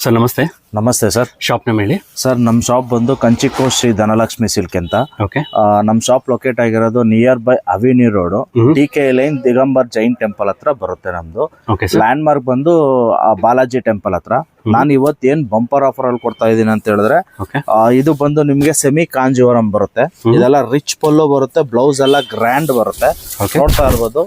Sir ನಮಸ್ತೆ. ನಮಸ್ತೆ sir. Shop name ಹೇಳಿ ಸರ್. ನಮ್ಮ ಶಾಪ್ ಬಂದು ಕಂಚಿಕೋ ಶ್ರೀ ಧನಲಕ್ಷ್ಮಿ ಸಿಲ್ಕ್ ಅಂತ. ಓಕೆ. ನಮ್ಮ ಶಾಪ್ ಲೊಕೇಟ್ ಆಗಿರೋದು near by avenue road, T K. Lane, Digambar Jain temple ಹತ್ರ ಬರುತ್ತೆ ನಮ್ದು. ಲ್ಯಾಂಡ್ ಮಾರ್ಕ್ ಬಂದು ಬಾಲಾಜಿ ಟೆಂಪಲ್ ಹತ್ರ. ನಾನು ಇವತ್ತೇನ್ ಬಂಪರ್ ಆಫರ್ ಅಲ್ಲಿ ಕೊಡ್ತಾ ಇದೀನಿ ಅಂತ ಹೇಳಿದ್ರೆ, ಇದು ಬಂದು ನಿಮ್ಗೆ ಸೆಮಿ ಕಾಂಜೀವರಂ ಬರುತ್ತೆ. ಇದೆಲ್ಲ ರಿಚ್ ಪಲ್ಲು ಬರುತ್ತೆ, ಬ್ಲೌಸ್ ಎಲ್ಲ ಗ್ರ್ಯಾಂಡ್ ಬರುತ್ತೆ. ನೋಡ್ತಾ ಇರ್ಬೋದು,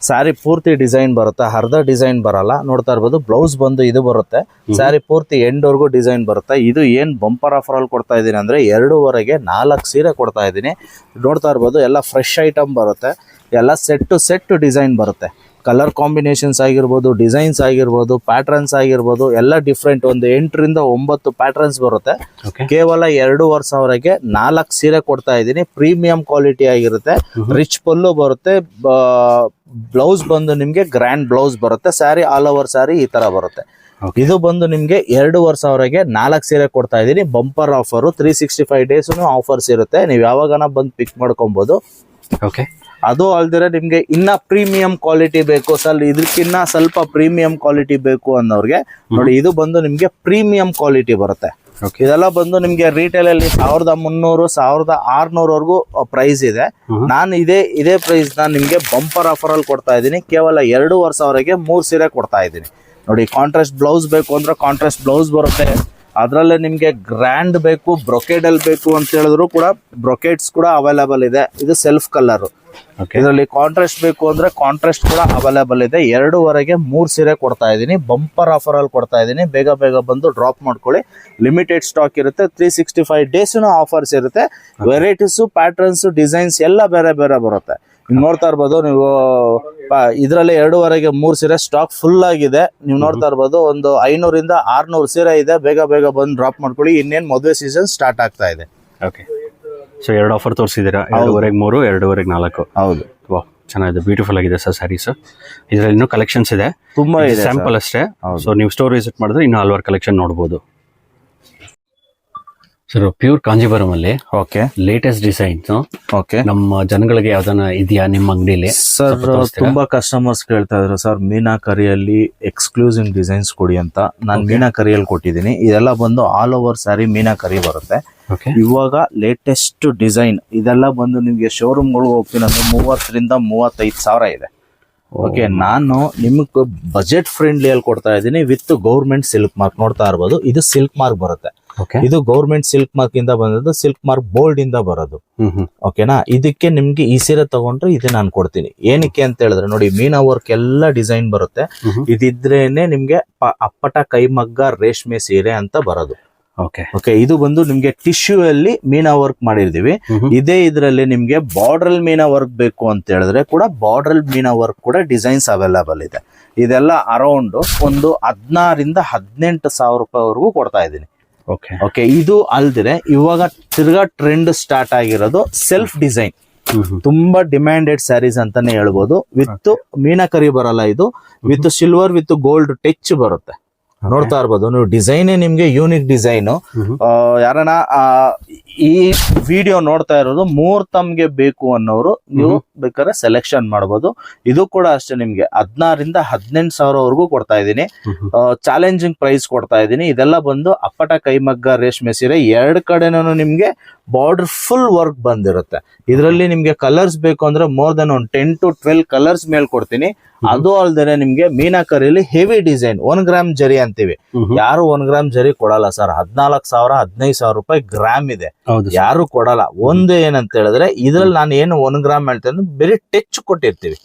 ಸ್ಯಾರಿ ಪೂರ್ತಿ ಡಿಸೈನ್ ಬರುತ್ತೆ, ಅರ್ಧ ಡಿಸೈನ್ ಬರಲ್ಲ. ನೋಡ್ತಾ ಇರ್ಬೋದು, ಬ್ಲೌಸ್ ಬಂದು ಇದು ಬರುತ್ತೆ, ಸ್ಯಾರಿ ಪೂರ್ತಿ ಎಂಡ್ ವರ್ಗೂ ಡಿಸೈನ್ ಬರುತ್ತೆ. ಇದು ಏನ್ ಬಂಪರ್ ಆಫರ್ ಅಲ್ಲಿ ಕೊಡ್ತಾ ಇದೀನಿ ಅಂದ್ರೆ 2ವರೆಗೆ 4 ಸೀರೆ ಕೊಡ್ತಾ ಇದೀನಿ. ನೋಡ್ತಾ ಇರ್ಬೋದು, ಎಲ್ಲ ಫ್ರೆಶ್ ಐಟಮ್ ಬರುತ್ತೆ, ಎಲ್ಲ ಸೆಟ್ ಟು ಸೆಟ್ ಡಿಸೈನ್ ಬರುತ್ತೆ. ಕಲರ್ ಕಾಂಬಿನೇಷನ್ಸ್ ಆಗಿರ್ಬೋದು, ಡಿಸೈನ್ಸ್ ಆಗಿರ್ಬೋದು, ಪ್ಯಾಟ್ರನ್ಸ್ ಆಗಿರ್ಬೋದು, ಎಲ್ಲ ಡಿಫ್ರೆಂಟ್. ಒಂದು 8 ರಿಂದ 9 ಪ್ಯಾಟ್ರನ್ಸ್ ಬರುತ್ತೆ. ಕೇವಲ 2,500ಗೆ 4 ಸೀರೆ ಕೊಡ್ತಾ ಇದ್ದೀನಿ. ಪ್ರೀಮಿಯಂ ಕ್ವಾಲಿಟಿ ಆಗಿರುತ್ತೆ, ರಿಚ್ ಪಲ್ಲು ಬರುತ್ತೆ, ಬ್ಲೌಸ್ ಬಂದು ನಿಮ್ಗೆ ಗ್ರ್ಯಾಂಡ್ ಬ್ಲೌಸ್ ಬರುತ್ತೆ, ಸ್ಯಾರಿ ಆಲ್ ಓವರ್ ಸ್ಯಾರಿ ಈ ತರ ಬರುತ್ತೆ. ಇದು ಬಂದು ನಿಮ್ಗೆ 2,500ಗೆ 4 ಸೀರೆ ಕೊಡ್ತಾ ಇದೀನಿ. ಬಂಪರ್ ಆಫರ್, 365 ಡೇಸ್ ಆಫರ್ಸ್ ಇರುತ್ತೆ. ನೀವು ಯಾವಾಗನ ಬಂದು ಪಿಕ್ ಮಾಡ್ಕೊಬಹುದು. ಓಕೆ. ಅದು ಅಲ್ದಿರ ನಿಮ್ಗೆ ಇನ್ನ ಪ್ರೀಮಿಯಂ ಕ್ವಾಲಿಟಿ ಬೇಕು ಸರ್, ಇದಕ್ಕಿನ್ನ ಸ್ವಲ್ಪ ಪ್ರೀಮಿಯಂ ಕ್ವಾಲಿಟಿ ಬೇಕು ಅನ್ನೋರ್ಗೆ ನೋಡಿ, ಇದು ಬಂದು ನಿಮ್ಗೆ ಪ್ರೀಮಿಯಂ ಕ್ವಾಲಿಟಿ ಬರುತ್ತೆ. ಇದೆಲ್ಲ ಬಂದು ನಿಮ್ಗೆ ರಿಟೇಲ್ ಅಲ್ಲಿ 1,300 1,600 ಪ್ರೈಸ್ ಇದೆ. ನಾನು ಇದೇ ಪ್ರೈಸ್ ನ ನಿಮ್ಗೆ ಬಂಪರ್ ಆಫರ್ ಅಲ್ಲಿ ಕೊಡ್ತಾ ಇದ್ದೀನಿ. ಕೇವಲ 2,500ಗೆ 3 ಸೀರೆ ಕೊಡ್ತಾ ಇದ್ದೀನಿ. ನೋಡಿ, ಕಾಂಟ್ರಾಸ್ಟ್ ಬ್ಲೌಸ್ ಬೇಕು ಅಂದ್ರೆ ಕಾಂಟ್ರಾಸ್ಟ್ ಬ್ಲೌಸ್ ಬರುತ್ತೆ. ಅದ್ರಲ್ಲೇ ನಿಮ್ಗೆ ಗ್ರ್ಯಾಂಡ್ ಬೇಕು, ಬ್ರೊಕೇಡ್ ಅಲ್ಲಿ ಬೇಕು ಅಂತ ಹೇಳಿದ್ರು ಕೂಡ ಬ್ರೊಕೇಡ್ಸ್ ಕೂಡ ಅವೈಲೇಬಲ್ ಇದೆ. ಇದು ಸೆಲ್ಫ್ ಕಲರ್. ಇದರಲ್ಲಿ ಕಾಂಟ್ರಾಸ್ಟ್ ಬೇಕು ಅಂದ್ರೆ ಕಾಂಟ್ರಾಸ್ಟ್ ಕೂಡ ಅವೈಲೇಬಲ್ ಇದೆ. 2ವರೆಗೆ 3 ಸೀರೆ ಕೊಡ್ತಾ ಇದ್ದೀನಿ. ಬಂಪರ್ ಆಫರ್ ಅಲ್ಲಿ ಕೊಡ್ತಾ ಇದ್ದೀನಿ. ಬೇಗ ಬಂದು ಡ್ರಾಪ್ ಮಾಡ್ಕೊಳ್ಳಿ. ಲಿಮಿಟೆಡ್ ಸ್ಟಾಕ್ ಇರುತ್ತೆ. 365 ಡೇಸ್ ಆಫರ್ಸ್ ಇರುತ್ತೆ. ವೆರೈಟೀಸ್, ಪ್ಯಾಟರ್ನ್ಸ್, ಡಿಸೈನ್ಸ್ ಎಲ್ಲ ಬೇರೆ ಬೇರೆ ಬರುತ್ತೆ. ನೋಡ್ತಾ ಇರ್ಬೋದು ನೀವು, ಇದರಲ್ಲಿ 2ವರೆಗೆ 3 ಸೀರೆ ಸ್ಟಾಕ್ ಫುಲ್ ಆಗಿದೆ. ನೀವು ನೋಡ್ತಾ ಇರ್ಬೋದು, ಒಂದು 500 ರಿಂದ 600 ಸೀರೆ ಇದೆ. ಬೇಗ ಬಂದು ಡ್ರಾಪ್ ಮಾಡ್ಕೊಳ್ಳಿ. ಇನ್ನೇನು ಮದುವೆ ಸೀಸನ್ ಸ್ಟಾರ್ಟ್ ಆಗ್ತಾ ಇದೆ. ಓಕೆ. ಸೊ 2 ಆಫರ್ ತೋರಿಸಿದ್ದೀರಾ, 2ವರೆಗೆ 3, 2ವರೆಗೆ 4. ಹೌದು. ವಾಹ್, ಚೆನ್ನಾಗಿದೆ, ಬ್ಯೂಟಿಫುಲ್ ಆಗಿದೆ ಸರ್ ಸ್ಯಾರೀಸ್. ಇದರಲ್ಲಿ ಇನ್ನೂ ಕಲೆಕ್ಷನ್ಸ್ ಇದೆ, ತುಂಬಾ ಇದೆ, ಸ್ಯಾಂಪಲ್ ಅಷ್ಟೇ. ಸೊ ನೀವು ಸ್ಟೋರ್ ವಿಸಿಟ್ ಮಾಡಿದ್ರೆ ಇನ್ನೂ ಹಲವಾರು ಕಲೆಕ್ಷನ್ ನೋಡಬಹುದು. ಸರ್, ಪ್ಯೂರ್ ಕಾಂಜೀವರಂ ಅಲ್ಲಿ ಲೇಟೆಸ್ಟ್ ಡಿಸೈನ್ಸ್ ನಮ್ಮ ಜನಗಳಿಗೆ ಯಾವ್ದಾನ ಇದೆಯಾ ನಿಮ್ಮ ಅಂಗಡಿಲಿ? ಸರ್, ತುಂಬಾ ಕಸ್ಟಮರ್ಸ್ ಕೇಳ್ತಾ ಇದ್ರು ಸರ್, ಮೀನಾಕರಿಯಲ್ಲಿ ಎಕ್ಸ್ಕ್ಲೂಸಿವ್ ಡಿಸೈನ್ಸ್ ಕೊಡಿ ಅಂತ. ನಾನು ಮೀನಾಕರಿಯಲ್ಲಿ ಕೊಟ್ಟಿದ್ದೀನಿ. ಇದೆಲ್ಲ ಬಂದು ಆಲ್ ಓವರ್ ಸ್ಯಾರಿ ಮೀನಾಕರಿ ಬರುತ್ತೆ. ಇವಾಗ ಲೇಟೆಸ್ಟ್ ಡಿಸೈನ್ ಇದೆಲ್ಲ ಬಂದು ನಿಮ್ಗೆ ಶೋರೂಮ್ಗಳಿಗೆ ಹೋಗ್ತೀನಿ ಅಂದ್ರೆ 30 ರಿಂದ 35 ಸಾವಿರ ಇದೆ. ಓಕೆ, ನಾನು ನಿಮ್ಗೆ ಬಜೆಟ್ ಫ್ರೆಂಡ್ಲಿ ಅಲ್ಲಿ ಕೊಡ್ತಾ ಇದ್ದೀನಿ ವಿತ್ ಗೌರ್ಮೆಂಟ್ ಸಿಲ್ಕ್ ಮಾರ್ಕ್. ನೋಡ್ತಾ ಇರ್ಬೋದು, ಇದು ಸಿಲ್ಕ್ ಮಾರ್ಕ್ ಬರುತ್ತೆ. ಇದು ಗೌರ್ಮೆಂಟ್ ಸಿಲ್ಕ್ ಮಾರ್ಕ್ ಇಂದ ಬಂದದ್ದು, ಸಿಲ್ಕ್ ಮಾರ್ಕ್ ಬೋಲ್ಡ್ ಇಂದ ಬರೋದು. ಓಕೆನಾ? ಇದಕ್ಕೆ ನಿಮ್ಗೆ ಈ ಸೀರೆ ತಗೊಂಡ್ರೆ ಇದು ನಾನು ಕೊಡ್ತೀನಿ. ಏನಕ್ಕೆ ಅಂತ ಹೇಳಿದ್ರೆ ನೋಡಿ, ಮೀನಾ ವರ್ಕ್ ಎಲ್ಲ ಡಿಸೈನ್ ಬರುತ್ತೆ. ಇದಿದ್ರೇನೆ ನಿಮ್ಗೆ ಅಪ್ಪಟ ಕೈಮಗ್ಗ ರೇಷ್ಮೆ ಸೀರೆ ಅಂತ ಬರೋದು. ಓಕೆ, ಇದು ಬಂದು ನಿಮ್ಗೆ ಟಿಶ್ಯೂ ಅಲ್ಲಿ ಮೀನಾ ವರ್ಕ್ ಮಾಡಿರ್ತೀವಿ. ಇದೇ ಇದರಲ್ಲಿ ನಿಮ್ಗೆ ಬಾರ್ಡರ್ ಮೀನಾ ವರ್ಕ್ ಬೇಕು ಅಂತ ಹೇಳಿದ್ರೆ ಕೂಡ ಬಾರ್ಡರ್ ಮೀನಾ ವರ್ಕ್ ಕೂಡ ಡಿಸೈನ್ಸ್ ಅವೈಲೇಬಲ್ ಇದೆ. ಇದೆಲ್ಲ ಅರೌಂಡ್ ಒಂದು 16 ರಿಂದ 18 ಸಾವಿರ ರೂಪಾಯಿವರೆಗೂ ಕೊಡ್ತಾ ಇದ್ದೀನಿ. ಓಕೆ, ಇದು ಅಲ್ದಿರೆ ಇವಾಗ ತಿರ್ಗಾ ಟ್ರೆಂಡ್ ಸ್ಟಾರ್ಟ್ ಆಗಿರೋದು ಸೆಲ್ಫ್ ಡಿಸೈನ್. ತುಂಬಾ ಡಿಮ್ಯಾಂಡೆಡ್ ಸ್ಯಾರೀಸ್ ಅಂತಾನೆ ಹೇಳ್ಬೋದು. ವಿತ್ ಮೀನಾಕರಿ ಬರಲ್ಲ, ಇದು with silver with gold touch ಬರುತ್ತೆ. ನೋಡ್ತಾ ಇರ್ಬೋದು ನೀವು, ಡಿಸೈನೇ ನಿಮ್ಗೆ ಯೂನಿಕ್ ಡಿಸೈನ್. ಯಾರನ್ನ ಈ ವಿಡಿಯೋ ನೋಡ್ತಾ ಇರೋದು ಮುಹೂರ್ತಂಗೆ ಬೇಕು ಅನ್ನೋರು ನೀವು ಬೇಕಾದ್ರೆ ಸೆಲೆಕ್ಷನ್ ಮಾಡಬಹುದು. ಇದು ಕೂಡ ಅಷ್ಟೇ, ನಿಮ್ಗೆ 16 ರಿಂದ 18 ಸಾವಿರವರೆಗೂ ಕೊಡ್ತಾ ಇದ್ದೀನಿ. ಚಾಲೆಂಜಿಂಗ್ ಪ್ರೈಸ್ ಕೊಡ್ತಾ ಇದ್ದೀನಿ. ಇದೆಲ್ಲ ಬಂದು ಅಪ್ಪಟ ಕೈಮಗ್ಗ ರೇಷ್ಮೆ ಸೀರೆ. 2 ಕಡೆನೂ ನಿಮ್ಗೆ ಬಾರ್ಡರ್ ಫುಲ್ ವರ್ಕ್ ಬಂದಿರುತ್ತೆ. ಇದರಲ್ಲಿ ನಿಮ್ಗೆ ಕಲರ್ಸ್ ಬೇಕು ಅಂದ್ರೆ ಮೋರ್ ದೆನ್ 10 to 12 ಕಲರ್ಸ್ ಮೇಲ್ ಕೊಡ್ತೀನಿ. ಅದು ಅಲ್ದೇನೆ ನಿಮ್ಗೆ ಮೀನಾಕರಿಯಲ್ಲಿ ಹೆವಿ ಡಿಸೈನ್ 1 ಗ್ರಾಮ್ ಜರಿ ಅಂತೀವಿ. ಯಾರು 1 ಗ್ರಾಮ್ ಜರಿ ಕೊಡಲ್ಲ ಸರ್. 14,000 15,000 ರೂಪಾಯಿ ಗ್ರಾಮ್ ಇದೆ, ಯಾರು ಕೊಡಲ್ಲ. ಒಂದು ಏನಂತ ಹೇಳಿದ್ರೆ, ಇದ್ರಲ್ಲಿ ನಾನು ಏನು 1 ಗ್ರಾಮ್ ಹೇಳ್ತೇನೆ, ಬೇರೆ ಟಚ್ ಕೊಟ್ಟಿರ್ತೀವಿ.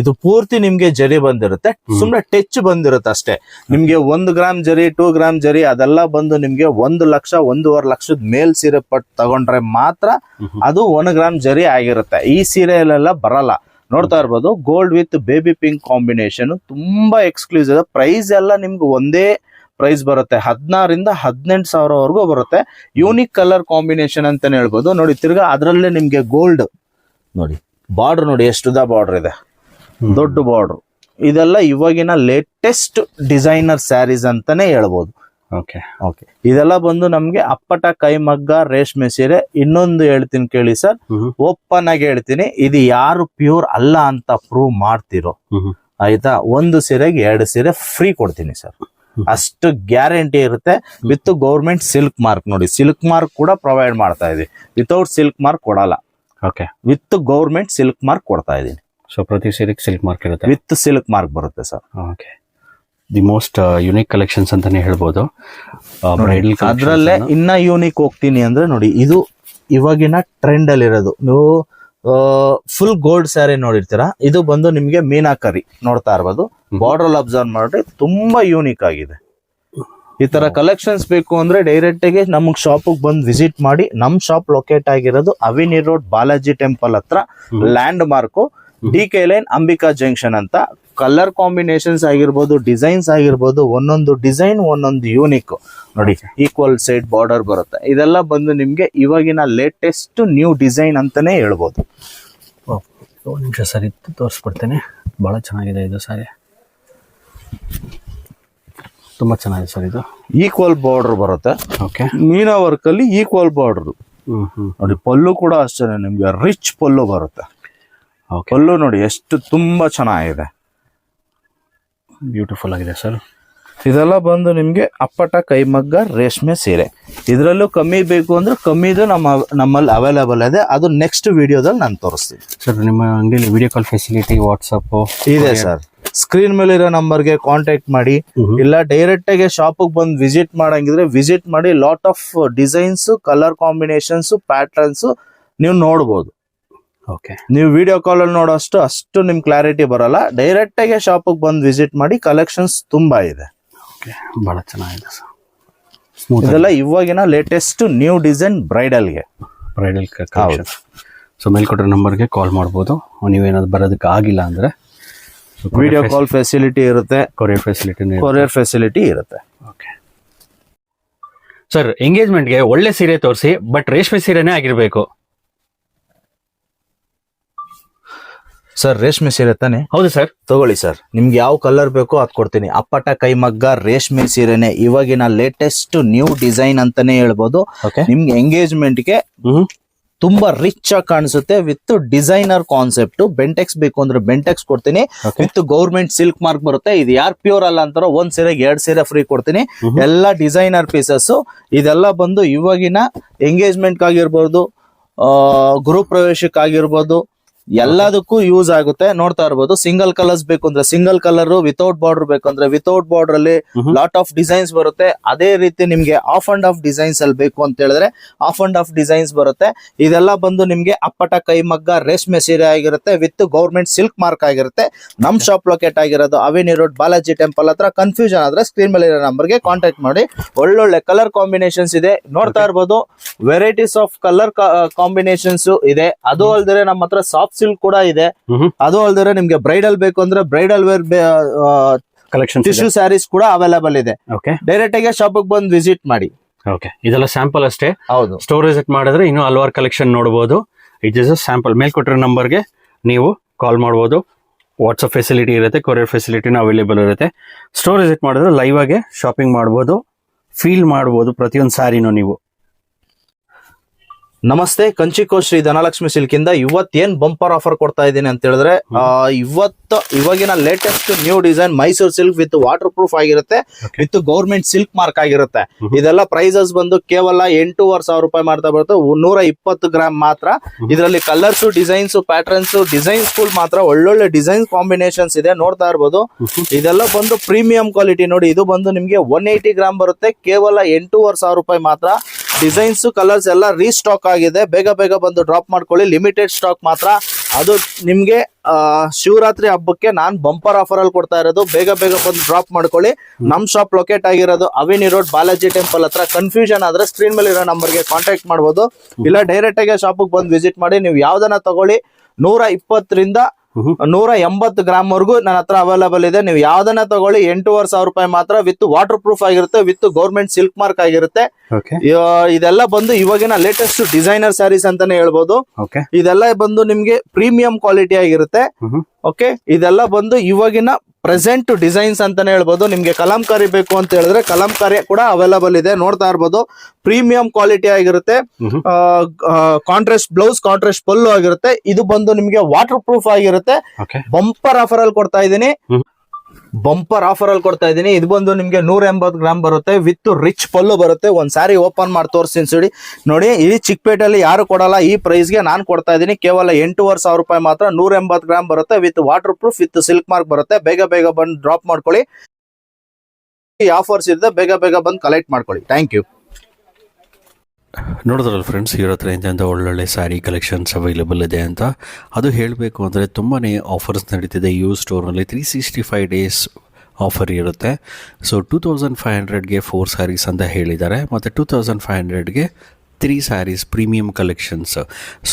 ಇದು ಪೂರ್ತಿ ನಿಮ್ಗೆ ಜರಿ ಬಂದಿರುತ್ತೆ, ಸುಮ್ನೆ ಟಚ್ ಬಂದಿರುತ್ತೆ ಅಷ್ಟೇ. ನಿಮ್ಗೆ 1 ಗ್ರಾಮ್ ಜರಿ 2 ಗ್ರಾಮ್ ಜರಿ ಅದೆಲ್ಲ ಬಂದು ನಿಮ್ಗೆ 1 ಲಕ್ಷ 1.5 ಲಕ್ಷದ ಮೇಲ್ ಸೀರೆ ಪಟ್ಟು ತಗೊಂಡ್ರೆ ಮಾತ್ರ ಅದು 1 ಗ್ರಾಮ್ ಜರಿ ಆಗಿರುತ್ತೆ. ಈ ಸೀರೆಯಲ್ಲೆಲ್ಲ ಬರಲ್ಲ. ನೋಡ್ತಾ ಇರ್ಬೋದು, gold with baby pink combination, ತುಂಬಾ ಎಕ್ಸ್ಕ್ಲೂಸಿವ್. ಪ್ರೈಸ್ ಎಲ್ಲ ನಿಮ್ಗೆ ಒಂದೇ ಪ್ರೈಸ್ ಬರುತ್ತೆ, 16 ರಿಂದ 18 ಸಾವಿರವರೆಗೂ ಬರುತ್ತೆ. ಯೂನಿಕ್ ಕಲರ್ ಕಾಂಬಿನೇಷನ್ ಅಂತಾನೆ ಹೇಳ್ಬೋದು. ನೋಡಿ, ತಿರ್ಗಾ ಅದರಲ್ಲೇ ನಿಮ್ಗೆ ಗೋಲ್ಡ್ ನೋಡಿ, ಬಾರ್ಡರ್ ನೋಡಿ ಎಷ್ಟುದ ಬಾರ್ಡರ್ ಇದೆ, ದೊಡ್ಡ ಬಾರ್ಡರ್. ಇದೆಲ್ಲ ಇವಾಗಿನ ಲೇಟೆಸ್ಟ್ ಡಿಸೈನರ್ ಸ್ಯಾರೀಸ್ ಅಂತಾನೆ ಹೇಳ್ಬೋದು. ಇದೆಲ್ಲ ಬಂದು ನಮ್ಗೆ ಅಪ್ಪಟ ಕೈಮಗ್ಗ ರೇಷ್ಮೆ ಸೀರೆ. ಇನ್ನೊಂದು ಹೇಳ್ತೀನಿ ಕೇಳಿ ಸರ್, ಓಪನ್ ಆಗಿ ಹೇಳ್ತೀನಿ, ಇದು ಯಾರು ಪ್ಯೂರ್ ಅಲ್ಲ ಅಂತ ಪ್ರೂವ್ ಮಾಡ್ತಿರೋ, ಆಯ್ತಾ, 1 ಸೀರೆಗೆ 2 ಸೀರೆ ಫ್ರೀ ಕೊಡ್ತೀನಿ ಸರ್. ಅಷ್ಟು ಗ್ಯಾರಂಟಿ ಇರುತ್ತೆ. ವಿತ್ ಗೌರ್ಮೆಂಟ್ ಸಿಲ್ಕ್ ಮಾರ್ಕ್ ನೋಡಿ, ಸಿಲ್ಕ್ ಮಾರ್ಕ್ ಕೂಡ ಪ್ರೊವೈಡ್ ಮಾಡ್ತಾ ಇದೀವಿ. ವಿತೌಟ್ ಸಿಲ್ಕ್ ಮಾರ್ಕ್ ಕೊಡಲ್ಲ. Okay, with government silk mark ಕೊಡ್ತಾ ಇದೀನಿ. ಸೊ ಪ್ರತಿ ಸೀರೆಗೆ ಸಿಲ್ಕ್ ಮಾರ್ಕ್ ಇರುತ್ತೆ. ವಿತ್ ಸಿಲ್ಕ್ ಮಾರ್ಕ್ ಬರುತ್ತೆ sir. Okay, the most unique collections ಅಂತಾನೆ ಹೇಳ್ಬೋದು. ಬ್ರೈಡಲ್ ಅದ್ರಲ್ಲೇ ಇನ್ನ ಯೂನಿಕ್ ಹೋಗ್ತೀನಿ ಅಂದ್ರೆ ನೋಡಿ, ಇದು ಇವಾಗಿನ ಟ್ರೆಂಡ್ ಅಲ್ಲಿ ಇರೋದು. ನೀವು ಫುಲ್ ಗೋಲ್ಡ್ ಸ್ಯಾರಿ ನೋಡಿರ್ತೀರಾ, ಇದು ಬಂದು ನಿಮ್ಗೆ ಮೀನಾಕರಿ ನೋಡ್ತಾ ಇರ್ಬೋದು. ಬಾರ್ಡರ್ ಅಬ್ಸರ್ವ್ ಮಾಡ್ರಿ, ತುಂಬಾ ಯೂನಿಕ್ ಆಗಿದೆ. ಈ ತರ ಕಲೆಕ್ಷನ್ಸ್ ಬೇಕು ಅಂದ್ರೆ ಡೈರೆಕ್ಟ್ ಆಗಿ ನಮಗ್ ಶಾಪ್ ಬಂದು ವಿಸಿಟ್ ಮಾಡಿ. ನಮ್ ಶಾಪ್ ಲೊಕೇಟ್ ಆಗಿರೋದು ಅವಿನಿ ರೋಡ್ ಬಾಲಾಜಿ ಟೆಂಪಲ್ ಹತ್ರ, land mark DK line Ambika junction ಅಂತ. ಕಲರ್ ಕಾಂಬಿನೇಷನ್ಸ್ ಆಗಿರ್ಬೋದು, ಡಿಸೈನ್ಸ್ ಆಗಿರ್ಬೋದು, ಒಂದೊಂದು ಡಿಸೈನ್ ಒಂದೊಂದು ಯೂನಿಕ್ ನೋಡಿ. ಈಕ್ವಲ್ ಸೈಡ್ ಬಾರ್ಡರ್ ಬರುತ್ತೆ. ಇದೆಲ್ಲ ಬಂದು ನಿಮ್ಗೆ ಇವಾಗಿನ ಲೇಟೆಸ್ಟ್ ನ್ಯೂ ಡಿಸೈನ್ ಅಂತಾನೆ ಹೇಳ್ಬೋದು. ಒಂದು ನಿಮಿಷ ಸರ್, ಇತ್ತು ತೋರಿಸ್ಬಿಡ್ತೇನೆ. ಬಹಳ ಚೆನ್ನಾಗಿದೆ ಇದು ಸಾರಿ, ತುಂಬಾ ಚೆನ್ನಾಗಿದೆ ಸರ್. ಇದು ಈಕ್ವಲ್ ಬಾರ್ಡರ್ ಬರುತ್ತೆ. ಓಕೆ, ಮೀನಾ ವರ್ಕ್ ಅಲ್ಲಿ ಈಕ್ವಲ್ ಬಾರ್ಡರ್ ನೋಡಿ. ಪಲ್ಲು ಕೂಡ ಅಷ್ಟೇ ನಿಮ್ಗೆ ರಿಚ್ ಪಲ್ಲು ಬರುತ್ತೆ. ಪಲ್ಲು ನೋಡಿ ಎಷ್ಟು ತುಂಬಾ ಚೆನ್ನಾಗಿದೆ, ಬ್ಯೂಟಿಫುಲ್ ಆಗಿದೆ ಸರ್. ಇದೆಲ್ಲ ಬಂದು ನಿಮ್ಗೆ ಅಪ್ಪಟ ಕೈಮಗ್ಗ ರೇಷ್ಮೆ ಸೀರೆ. ಇದರಲ್ಲೂ ಕಮ್ಮಿ ಬೇಕು ಅಂದ್ರೆ ಕಮ್ಮಿದು ನಮ್ಮಲ್ಲಿ ಅವೈಲೇಬಲ್ ಇದೆ. ಅದು ನೆಕ್ಸ್ಟ್ ವಿಡಿಯೋದಲ್ಲಿ ನಾನು ತೋರಿಸ್ತೀನಿ ಸರ್. ನಿಮ್ಮ ಅಂಗಡಿಯಲ್ಲಿ ವಿಡಿಯೋ ಕಾಲ್ ಫೆಸಿಲಿಟಿ, ವಾಟ್ಸಪ್ ಇದೆ ಸರ್. ಸ್ಕ್ರೀನ್ ಮೇಲೆ ಇರೋ ನಂಬರ್ಗೆ ಕಾಂಟ್ಯಾಕ್ಟ್ ಮಾಡಿ, ಇಲ್ಲ ಡೈರೆಕ್ಟ್ ಆಗಿ ಶಾಪ್ ಬಂದು ವಿಸಿಟ್ ಮಾಡಂಗಿದ್ರೆ ವಿಸಿಟ್ ಮಾಡಿ. Lot of designs, colour combinations, patterns ನೀವು ನೋಡ್ಬೋದು. ಓಕೆ, ನೀವು ವಿಡಿಯೋ ಕಾಲ್ ಅಲ್ಲಿ ನೋಡೋಷ್ಟು ಅಷ್ಟು ನಿಮ್ ಕ್ಲಾರಿಟಿ ಬರಲ್ಲ. ಡೈರೆಕ್ಟ್ ಆಗಿ ಶಾಪ್ ಬಂದು ವಿಸಿಟ್ ಮಾಡಿ. ಕಲೆಕ್ಷನ್ಸ್ ತುಂಬಾ ಇದೆ. ಓಕೆ, ಬಹಳ ಚೆನ್ನಾಗಿದೆ ಸರ್. ಇದೆಲ್ಲ ಇವಾಗಿನ ಲೇಟೆಸ್ಟ್ ನ್ಯೂ ಡಿಸೈನ್ ಬ್ರೈಡಲ್ಗೆ. Bridal collection. ಸೊ ಮೇಲ್ಕೊಟ್ಟ ನಂಬರ್ಗೆ ಕಾಲ್ ಮಾಡ್ಬೋದು. ನೀವೇನಾದ್ರು ಬರೋದಕ್ಕೆ ಆಗಿಲ್ಲ ಅಂದ್ರೆ ವಿಡಿಯೋ ಕಾಲ್ ಫೆಸಿಲಿಟಿ ಇರುತ್ತೆ, ಕೊರಿಯರ್ ಫೆಸಿಲಿಟಿ ಇರುತ್ತೆ. ಓಕೆ ಸರ್, ಎಂಗೇಜ್ಮೆಂಟ್ಗೆ ಒಳ್ಳೆ ಸೀರೆ ತೋರಿಸಿ, ಬಟ್ ರೇಷ್ಮೆ ಸೀರೆನೇ ಆಗಿರ್ಬೇಕು. ಸರ್ ರೇಷ್ಮೆ ಸೀರೆ ತಾನೆ? ಹೌದು ಸರ್. ತಗೊಳ್ಳಿ ಸರ್, ನಿಮ್ಗೆ ಯಾವ ಕಲರ್ ಬೇಕೋ ಅದ್ ಕೊಡ್ತೀನಿ. ಅಪ್ಪಟ ಕೈಮಗ್ಗ ರೇಷ್ಮೆ ಸೀರೆನೆ, ಇವಾಗಿನ ಲೇಟೆಸ್ಟ್ ನ್ಯೂ ಡಿಸೈನ್ ಅಂತಾನೆ ಹೇಳ್ಬೋದು. ನಿಮ್ಗೆ ಎಂಗೇಜ್ಮೆಂಟ್ಗೆ ತುಂಬಾ ರಿಚ್ ಆಗಿ ಕಾಣಿಸುತ್ತೆ. With designer concept. ಬೆಂಟೆಕ್ಸ್ ಬೇಕು ಅಂದ್ರೆ ಬೆಂಟೆಕ್ಸ್ ಕೊಡ್ತೀನಿ. ವಿತ್ ಗೌರ್ಮೆಂಟ್ ಸಿಲ್ಕ್ ಮಾರ್ಕ್ ಬರುತ್ತೆ. ಇದು ಯಾರು ಪ್ಯೂರ್ ಅಲ್ಲ ಅಂತಾರೋ ಒಂದ್ ಸೀರೆಗೆ 2 ಸೀರೆ ಫ್ರೀ ಕೊಡ್ತೀನಿ. ಎಲ್ಲ ಡಿಸೈನರ್ ಪೀಸಸ್. ಇದೆಲ್ಲ ಬಂದು ಇವಾಗಿನ ಎಂಗೇಜ್ಮೆಂಟ್ ಆಗಿರ್ಬೋದು, ಗೃಹ ಪ್ರವೇಶಕ್ಕಾಗಿರ್ಬೋದು, ಎಲ್ಲದಕ್ಕೂ ಯೂಸ್ ಆಗುತ್ತೆ. ನೋಡ್ತಾ ಇರ್ಬೋದು. ಸಿಂಗಲ್ ಕಲರ್ಸ್ ಬೇಕು ಅಂದ್ರೆ ಸಿಂಗಲ್ ಕಲರ್, ವಿತೌಟ್ ಬಾರ್ಡರ್ ಬೇಕಂದ್ರೆ ವಿತೌಟ್ ಬಾರ್ಡರ್ ಅಲ್ಲಿ ಲಾಟ್ ಆಫ್ ಡಿಸೈನ್ಸ್ ಬರುತ್ತೆ. ಅದೇ ರೀತಿ ನಿಮ್ಗೆ ಆಫ್ ಅಂಡ್ ಆಫ್ ಡಿಸೈನ್ಸ್ ಅಲ್ಲಿ ಬೇಕು ಅಂತ ಹೇಳಿದ್ರೆ ಆಫ್ ಅಂಡ್ ಆಫ್ ಡಿಸೈನ್ಸ್ ಬರುತ್ತೆ. ಇದೆಲ್ಲ ಬಂದು ನಿಮ್ಗೆ ಅಪ್ಪಟ ಕೈಮಗ್ಗ ರೇಷ್ಮೆ ಸೀರೆ ಆಗಿರುತ್ತೆ. ವಿತ್ ಗೌರ್ಮೆಂಟ್ ಸಿಲ್ಕ್ ಮಾರ್ಕ್ ಆಗಿರುತ್ತೆ. ನಮ್ ಶಾಪ್ ಲೊಕೇಟ್ ಆಗಿರೋದು ಅವಿನಿ ರೋಡ್ ಬಾಲಾಜಿ ಟೆಂಪಲ್ ಹತ್ರ. ಕನ್ಫ್ಯೂಷನ್ ಆದ್ರೆ ಸ್ಕ್ರೀನ್ ಮೇಲೆ ಇರೋ ನಂಬರ್ಗೆ ಕಾಂಟ್ಯಾಕ್ಟ್ ಮಾಡಿ. ಒಳ್ಳೊಳ್ಳೆ ಕಲರ್ ಕಾಂಬಿನೇಷನ್ಸ್ ಇದೆ. ನೋಡ್ತಾ ಇರ್ಬೋದು. ವೆರೈಟೀಸ್ ಆಫ್ ಕಲರ್ ಕಾಂಬಿನೇಷನ್ಸ್ ಇದೆ. ಅದು ಅಲ್ದರೆ ನಮ್ಮ ಹತ್ರ ಸಾಫ್ಟ್ ಸಿಲ್ಕ್ ಕೂಡ ಇದೆ. ಅದು ಅಲ್ದರೆ ನಿಮ್ಗೆ ಬ್ರೈಡಲ್ ಬೇಕು ಅಂದ್ರೆ bridal wear collection tissue saris ಕೂಡ ಅವೈಲೇಬಲ್ ಇದೆ. ಡೈರೆಕ್ಟ್ ಆಗಿ ಶಾಪ್ ಬಂದು ವಿಸಿಟ್ ಮಾಡಿ. ಓಕೆ, ಇದೆಲ್ಲ ಸ್ಯಾಂಪಲ್ ಅಷ್ಟೇ. ಹೌದು, ಸ್ಟೋರ್ ವಿಸಿಟ್ ಮಾಡಿದ್ರೆ ಇನ್ನೂ ಹಲವಾರು ಕಲೆಕ್ಷನ್ ನೋಡಬಹುದು. It is a sample. ಮೇಲ್ಕೊಟ್ಟಿರೋ ನಂಬರ್ಗೆ ನೀವು ಕಾಲ್ ಮಾಡಬಹುದು. ವಾಟ್ಸಪ್ ಫೆಸಿಲಿಟಿ ಇರುತ್ತೆ, ಕೊರಿಯರ್ ಫೆಸಿಲಿಟಿನೂ ಅವೈಲೇಬಲ್ ಇರುತ್ತೆ. ಸ್ಟೋರ್ ವಿಸಿಟ್ ಮಾಡಿದ್ರೆ ಲೈವ್ ಆಗಿ ಶಾಪಿಂಗ್ ಮಾಡಬಹುದು, ಫೀಲ್ ಮಾಡಬಹುದು ಪ್ರತಿಯೊಂದು ಸ್ಯಾರಿನೂ ನೀವು. ನಮಸ್ತೆ, ಕಂಚಿಕೋ ಶ್ರೀ ಧನಲಕ್ಷ್ಮಿ ಸಿಲ್ಕ್ ಇಂದ ಇವತ್ತೇನ್ ಬಂಪರ್ ಆಫರ್ ಕೊಡ್ತಾ ಇದ್ದೀನಿ ಅಂತ ಹೇಳಿದ್ರೆ, ಇವಾಗಿನ latest new design Mysuru silk with water proof ಆಗಿರುತ್ತೆ. ವಿತ್ ಗೌರ್ಮೆಂಟ್ ಸಿಲ್ಕ್ ಮಾರ್ಕ್ ಆಗಿರುತ್ತೆ. ಇದೆಲ್ಲ ಪ್ರೈಸಸ್ ಬಂದು ಕೇವಲ 8,500 ರೂಪಾಯಿ ಮಾಡ್ತಾ ಬರುತ್ತೆ. 120 ಗ್ರಾಮ್ ಮಾತ್ರ. ಇದರಲ್ಲಿ colours, designs, patterns, designs full ಮಾತ್ರ ಒಳ್ಳೊಳ್ಳೆ ಡಿಸೈನ್ ಕಾಂಬಿನೇಷನ್ಸ್ ಇದೆ. ನೋಡ್ತಾ ಇರ್ಬೋದು. ಇದೆಲ್ಲ ಬಂದು ಪ್ರೀಮಿಯಂ ಕ್ವಾಲಿಟಿ ನೋಡಿ. ಇದು ಬಂದು ನಿಮ್ಗೆ 180 ಗ್ರಾಮ್ ಬರುತ್ತೆ. ಕೇವಲ 8,500 ರೂಪಾಯಿ ಮಾತ್ರ. ಡಿಸೈನ್ಸ್, ಕಲರ್ಸ್ ಎಲ್ಲ ರೀಸ್ಟಾಕ್ ಆಗಿದೆ. ಬೇಗ ಬೇಗ ಬಂದು ಡ್ರಾಪ್ ಮಾಡ್ಕೊಳ್ಳಿ. ಲಿಮಿಟೆಡ್ ಸ್ಟಾಕ್ ಮಾತ್ರ. ಅದು ನಿಮ್ಗೆ ಶಿವರಾತ್ರಿ ಹಬ್ಬಕ್ಕೆ ನಾನ್ ಬಂಪರ್ ಆಫರ್ ಅಲ್ಲಿ ಕೊಡ್ತಾ ಇರೋದು. ಬೇಗ ಬೇಗ ಬಂದು ಡ್ರಾಪ್ ಮಾಡ್ಕೊಳ್ಳಿ. ನಮ್ ಶಾಪ್ ಲೊಕೇಟ್ ಆಗಿರೋದು ಅವಿನಿ ರೋಡ್ ಬಾಲಾಜಿ ಟೆಂಪಲ್ ಹತ್ರ. ಕನ್ಫ್ಯೂಷನ್ ಆದ್ರೆ ಸ್ಕ್ರೀನ್ ಮೇಲೆ ಇರೋ ನಂಬರ್ಗೆ ಕಾಂಟ್ಯಾಕ್ಟ್ ಮಾಡಬಹುದು. ಇಲ್ಲ ಡೈರೆಕ್ಟ್ ಆಗಿ ಶಾಪ್ ಬಂದು ವಿಸಿಟ್ ಮಾಡಿ. ನೀವು ಯಾವ್ದನ್ನ ತಗೊಳ್ಳಿ, 120 ರಿಂದ 180 ಗ್ರಾಮ್ ವರೆಗೂ ನನ್ನ ಹತ್ರ ಅವೈಲೇಬಲ್ ಇದೆ. ನೀವು ಯಾವ್ದನ್ನ ತಗೊಳ್ಳಿ 8,500 ರೂಪಾಯಿ ಮಾತ್ರ. ವಿತ್ ವಾಟರ್ ಪ್ರೂಫ್ ಆಗಿರುತ್ತೆ, ವಿತ್ ಗೌರ್ಮೆಂಟ್ ಸಿಲ್ಕ್ ಮಾರ್ಕ್ ಆಗಿರುತ್ತೆ. ಇದೆಲ್ಲ ಬಂದು ಇವಾಗಿನ ಲೇಟೆಸ್ಟ್ ಡಿಸೈನರ್ ಸ್ಯಾರೀಸ್ ಅಂತಾನೆ ಹೇಳ್ಬೋದು. ಇದೆಲ್ಲ ಬಂದು ನಿಮ್ಗೆ ಪ್ರೀಮಿಯಂ ಕ್ವಾಲಿಟಿ ಆಗಿರುತ್ತೆ. ಓಕೆ, ಇದೆಲ್ಲ ಬಂದು ಇವಾಗಿನ ಪ್ರೆಸೆಂಟ್ ಡಿಸೈನ್ಸ್ ಅಂತಾನೆ ಹೇಳ್ಬೋದು. ನಿಮ್ಗೆ ಕಲಂಕಾರಿ ಬೇಕು ಅಂತ ಹೇಳಿದ್ರೆ ಕಲಂಕಾರಿ ಕೂಡ ಅವೈಲೇಬಲ್ ಇದೆ. ನೋಡ್ತಾ ಇರ್ಬೋದು. ಪ್ರೀಮಿಯಂ ಕ್ವಾಲಿಟಿ ಆಗಿರುತ್ತೆ. ಕಾಂಟ್ರಾಸ್ಟ್ ಬ್ಲೌಸ್, ಕಾಂಟ್ರಾಸ್ಟ್ ಪಲ್ಲು ಆಗಿರುತ್ತೆ. ಇದು ಬಂದು ನಿಮ್ಗೆ ವಾಟರ್ ಪ್ರೂಫ್ ಆಗಿರುತ್ತೆ. ಬಂಪರ್ ಆಫರ್ ಅಲ್ಲಿ ಕೊಡ್ತಾ ಇದ್ದೀನಿ. ಬಂಪರ್ ಆಫರ್ ಅಲ್ಲಿ ಕೊಡ್ತಾ ಇದೀನಿ. ಇದು ಬಂದು ನಿಮ್ಗೆ 180 ಗ್ರಾಮ್ ಬರುತ್ತೆ, ವಿತ್ ರಿಚ್ ಪಲ್ಲು ಬರುತ್ತೆ. ಒಂದ್ ಸಾರಿ ಓಪನ್ ಮಾಡಿ ತೋರಿಸ್ತೀನಿ ನೋಡಿ. ಈ ಚಿಕ್ಕಪೇಟೆಯಲ್ಲಿ ಯಾರು ಕೊಡಲ್ಲ ಈ ಪ್ರೈಸ್ ಗೆ ನಾನು ಕೊಡ್ತಾ ಇದೀನಿ. ಕೇವಲ 8,500 ರೂಪಾಯಿ ಮಾತ್ರ. 180 ಗ್ರಾಮ್ ಬರುತ್ತೆ, with water proof, with silk mark ಬರುತ್ತೆ. ಬೇಗ ಬೇಗ ಬಂದು ಡ್ರಾಪ್ ಮಾಡ್ಕೊಳ್ಳಿ. ಈ ಆಫರ್ಸ್ ಇರುತ್ತೆ, ಬೇಗ ಬೇಗ ಬಂದು ಕಲೆಕ್ಟ್ ಮಾಡ್ಕೊಳ್ಳಿ. Thank you. ನೋಡಿದ್ರಲ್ಲ ಫ್ರೆಂಡ್ಸ್, ಇವ್ರ ಹತ್ರ ಇಂಥ ಒಳ್ಳೊಳ್ಳೆ ಸ್ಯಾರಿ ಕಲೆಕ್ಷನ್ಸ್ ಅವೈಲೇಬಲ್ ಇದೆ ಅಂತ. ಅದು ಹೇಳಬೇಕು ಅಂದರೆ ತುಂಬಾ ಆಫರ್ಸ್ ನಡೀತಿದೆ ಯೂ ಸ್ಟೋರ್ನಲ್ಲಿ. 365 ಡೇಸ್ ಆಫರ್ ಇರುತ್ತೆ. ಸೊ 2500ಗೆ 4 ಸ್ಯಾರೀಸ್ ಅಂತ ಹೇಳಿದ್ದಾರೆ, ಮತ್ತು 2500ಗೆ 3 ಸ್ಯಾರೀಸ್ ಪ್ರೀಮಿಯಂ ಕಲೆಕ್ಷನ್ಸ್.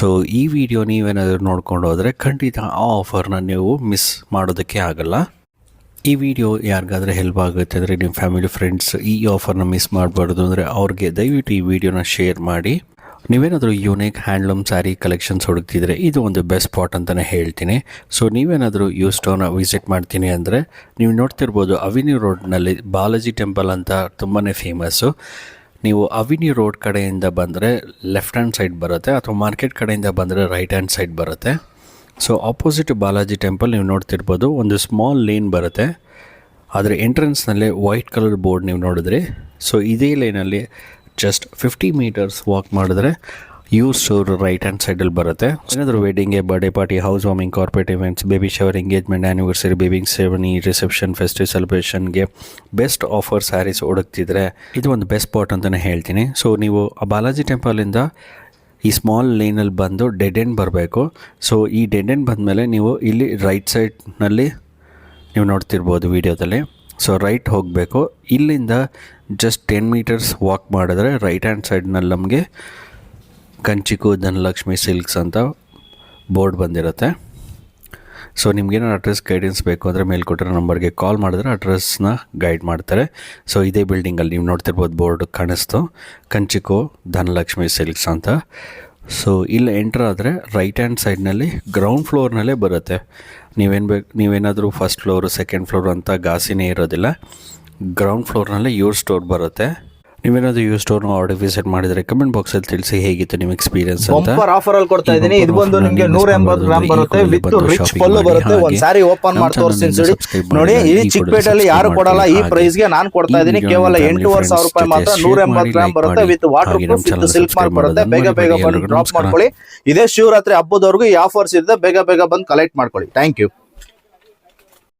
ಸೊ ಈ ವಿಡಿಯೋ ನೀವೇನಾದರೂ ನೋಡ್ಕೊಂಡು ಹೋದರೆ ಖಂಡಿತ ಆ ಆಫರ್ನ ನೀವು ಮಿಸ್ ಮಾಡೋದಕ್ಕೆ ಆಗಲ್ಲ. ಈ ವಿಡಿಯೋ ಯಾರಿಗಾದ್ರೆ ಹೆಲ್ಪ್ ಆಗುತ್ತೆ ಅಂದರೆ ನಿಮ್ಮ ಫ್ಯಾಮಿಲಿ ಫ್ರೆಂಡ್ಸ್ ಈ ಆಫರ್ನ ಮಿಸ್ ಮಾಡಬಾರ್ದು ಅಂದರೆ ಅವ್ರಿಗೆ ದಯವಿಟ್ಟು ಈ ವಿಡಿಯೋನ ಶೇರ್ ಮಾಡಿ. ನೀವೇನಾದರೂ ಯೂನಿಕ್ ಹ್ಯಾಂಡ್ಲೂಮ್ ಸ್ಯಾರಿ ಕಲೆಕ್ಷನ್ಸ್ ಹುಡುಕ್ತಿದ್ರೆ ಇದು ಒಂದು ಬೆಸ್ಟ್ ಸ್ಪಾಟ್ ಅಂತಲೇ ಹೇಳ್ತೀನಿ. ಸೊ ನೀವೇನಾದರೂ ಯೂ ಸ್ಟೋರ್ನ ವಿಸಿಟ್ ಮಾಡ್ತೀನಿ ಅಂದರೆ ನೀವು ನೋಡ್ತಿರ್ಬೋದು ಅವಿನ್ಯೂ ರೋಡ್ನಲ್ಲಿ ಬಾಲಾಜಿ ಟೆಂಪಲ್ ಅಂತ ತುಂಬಾ ಫೇಮಸ್ಸು. ನೀವು ಅವಿನ್ಯೂ ರೋಡ್ ಕಡೆಯಿಂದ ಬಂದರೆ ಲೆಫ್ಟ್ ಹ್ಯಾಂಡ್ ಸೈಡ್ ಬರುತ್ತೆ, ಅಥವಾ ಮಾರ್ಕೆಟ್ ಕಡೆಯಿಂದ ಬಂದರೆ ರೈಟ್ ಹ್ಯಾಂಡ್ ಸೈಡ್ ಬರುತ್ತೆ. ಸೊ ಆಪೋಸಿಟ್ ಬಾಲಾಜಿ ಟೆಂಪಲ್ ನೀವು ನೋಡ್ತಿರ್ಬೋದು, ಒಂದು ಸ್ಮಾಲ್ ಲೇನ್ ಬರುತ್ತೆ. ಆದರೆ ಎಂಟ್ರೆನ್ಸ್ನಲ್ಲಿ ವೈಟ್ ಕಲರ್ ಬೋರ್ಡ್ ನೀವು ನೋಡಿದ್ರಿ. ಸೊ ಇದೇ ಲೈನಲ್ಲಿ ಜಸ್ಟ್ 50 ಮೀಟರ್ಸ್ ವಾಕ್ ಮಾಡಿದ್ರೆ ಯೂ ಸ್ಟೋರ್ ರೈಟ್ ಹ್ಯಾಂಡ್ ಸೈಡಲ್ಲಿ ಬರುತ್ತೆ. ಏನಾದರೂ ವೆಡ್ಡಿಂಗ್ಗೆ, birthday party, house warming, corporate events, baby shower, engagement, anniversary, ಬೇಬಿಂಗ್ ಸೆರೆಮನಿ, ರಿಸೆಪ್ಷನ್, ಫೆಸ್ಟಿವ್ ಸೆಲೆಬ್ರೇಷನ್ಗೆ ಬೆಸ್ಟ್ ಆಫರ್ ಸ್ಯಾರೀಸ್ ಹುಡುಕ್ತಿದ್ರೆ ಇದು ಒಂದು ಬೆಸ್ಟ್ ಸ್ಪಾಟ್ ಅಂತಲೇ ಹೇಳ್ತೀನಿ. ಸೊ ನೀವು ಆ ಬಾಲಾಜಿ ಟೆಂಪಲಿಂದ ಈ ಸ್ಮಾಲ್ ಲೇನಲ್ಲಿ ಬಂದು ಡೆಡ್ ಎಂಡ್ ಬರಬೇಕು. ಸೊ ಈ ಡೆಡ್ ಎಂಡ್ ಬಂದಮೇಲೆ ನೀವು ಇಲ್ಲಿ ರೈಟ್ ಸೈಡ್ನಲ್ಲಿ ನೀವು ನೋಡ್ತಿರ್ಬೋದು ವಿಡಿಯೋದಲ್ಲಿ. ಸೊ ರೈಟ್ ಹೋಗಬೇಕು. ಇಲ್ಲಿಂದ ಜಸ್ಟ್ 10 ಮೀಟರ್ಸ್ ವಾಕ್ ಮಾಡಿದ್ರೆ ರೈಟ್ ಹ್ಯಾಂಡ್ ಸೈಡ್ನಲ್ಲಿ ನಮಗೆ ಕಂಚಿಕು ಧನಲಕ್ಷ್ಮಿ ಸಿಲ್ಕ್ಸ್ ಅಂತ ಬೋರ್ಡ್ ಬಂದಿರುತ್ತೆ. ಸೊ ನಿಮ್ಗೇನೋ ಅಡ್ರೆಸ್ ಗೈಡೆನ್ಸ್ ಬೇಕು ಅಂದರೆ ಮೇಲ್ಕೊಟ್ಟಿರೋ ನಂಬರ್ಗೆ ಕಾಲ್ ಮಾಡಿದ್ರೆ ಅಡ್ರೆಸ್ನ ಗೈಡ್ ಮಾಡ್ತಾರೆ. ಸೊ ಇದೇ ಬಿಲ್ಡಿಂಗಲ್ಲಿ ನೀವು ನೋಡ್ತಿರ್ಬೋದು ಬೋರ್ಡ್ ಕಾಣಿಸ್ತು, ಕಂಚಿಕೋ ಧನಲಕ್ಷ್ಮಿ ಸಿಲ್ಕ್ಸ್ ಅಂತ. ಸೊ ಇಲ್ಲಿ ಎಂಟ್ರ್ ಆದರೆ ರೈಟ್ ಹ್ಯಾಂಡ್ ಸೈಡ್ನಲ್ಲಿ ಗ್ರೌಂಡ್ ಫ್ಲೋರ್ನಲ್ಲೇ ಬರುತ್ತೆ. ನೀವೇನಾದರೂ ಫಸ್ಟ್ ಫ್ಲೋರು, ಸೆಕೆಂಡ್ ಫ್ಲೋರ್ ಅಂತ ಗಾಸಿನೇ ಇರೋದಿಲ್ಲ. ಗ್ರೌಂಡ್ ಫ್ಲೋರ್ನಲ್ಲೇ ಯೂರ್ ಸ್ಟೋರ್ ಬರುತ್ತೆ. ನೀವೇನಾದರೂ ಯೂ ಸ್ಟೋರ್ನ ಆರ್ಡರ್ ವಿಸಿಟ್ ಮಾಡಿದರೆ ಕಮೆಂಟ್ ಬಾಕ್ಸಲ್ಲಿ ತಿಳಿಸಿ ಹೇಗಿತ್ತು ನಿಮ್ಮ ಎಕ್ಸ್ಪೀರಿಯನ್ಸ್ ಅಂತ. ಬಂಪರ್ ಆಫರ್ ಅಲ್ಲಿ ಕೊಡ್ತಾ ಇದೀನಿ. ಇದು ಬಂದು ನಿಮಗೆ 180 ಗ್ರಾಮ್ ಬರುತ್ತೆ, ವಿತ್ ರಿಚ್ ಪಲ್ಲು ಬರುತ್ತೆ. ಒಂದ್ ಸಾರಿ ಓಪನ್ ಮಾಡಿ ತೋರಿಸ್ತೀನಿ ನೋಡಿ. ಈ ಚಿಕ್ಕಪೇಟೆಯಲ್ಲಿ ಯಾರು ಕೊಡಲ್ಲ ಈ ಪ್ರೈಸ್ ಗೆ ನಾನು ಕೊಡ್ತಾ ಇದೀನಿ. ಕೇವಲ 8,500 ರೂಪಾಯಿ ಮಾತ್ರ. 180 ಗ್ರಾಮ್ ಬರುತ್ತೆ, with water proof, with silk mark ಬರುತ್ತೆ. ಬೇಗ ಬೇಗ ಬಂದು ಡ್ರಾಪ್ ಮಾಡ್ಕೊಳ್ಳಿ. ಇದೇ ಶಿವರಾತ್ರಿ ಹಬ್ಬದವರೆಗೂ ಈ ಆಫರ್ಸ್ ಇರುತ್ತೆ, ಬೇಗ ಬೇಗ ಬಂದು ಕಲೆಕ್ಟ್ ಮಾಡ್ಕೊಳ್ಳಿ. Thank you.